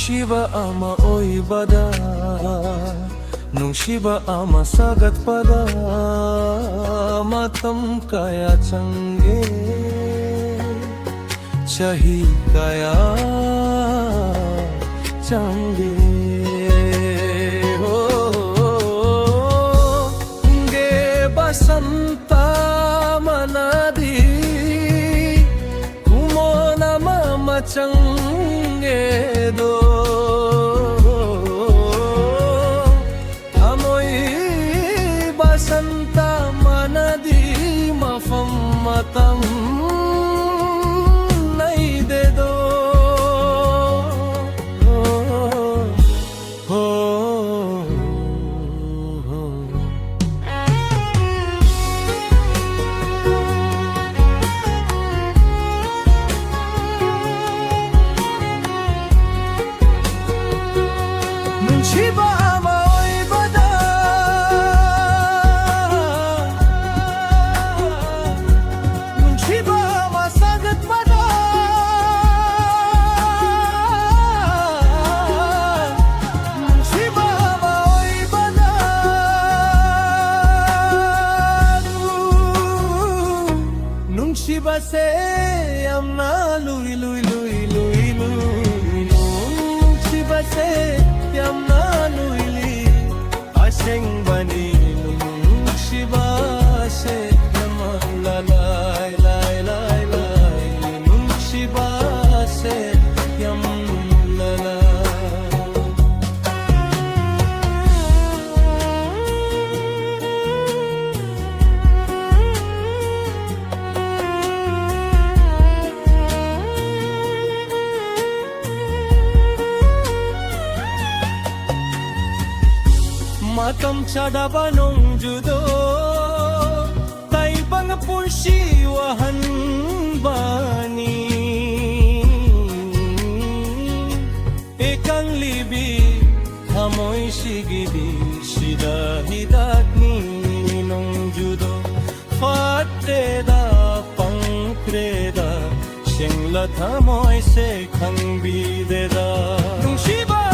Nungsiba ama oy bada, nungsiba ama sagat pada, matam kaya change, chahi kaya change. Ge basanta manadi, kumona mama change do. Basanta manadi mafam matam nahi de do. Nungsiba ama oy bada, nungsiba ama sagat pada, nungsiba ama oy bada. Nungsiba se amna lui lui lui lui lui, nungsiba se yamna luili aseng bani nungsiba se yama la lai lai lai lai, nungsiba se yam la la. Matam chada banong judo, tay bang pursiwahan bani. Ekang libi, hamoy sigidi, sida hidat ni nong judo. Fatreda pangkreda, siyang latamoy se kang bideda. Nungsiba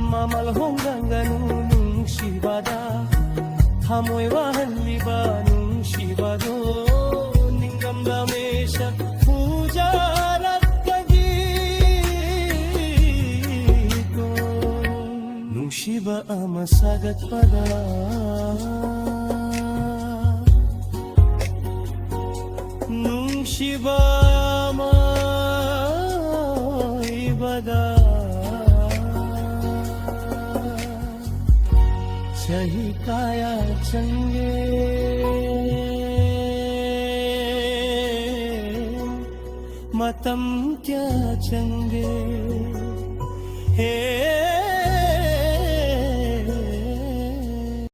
mamalhong ganganu nung sibada, hamoy wahan liba nung sibado, ninggam damesha pujarat kagito. Nung siba ama sagat pada, nung siba ama ibada. chahi kaya change, matam kya change, hey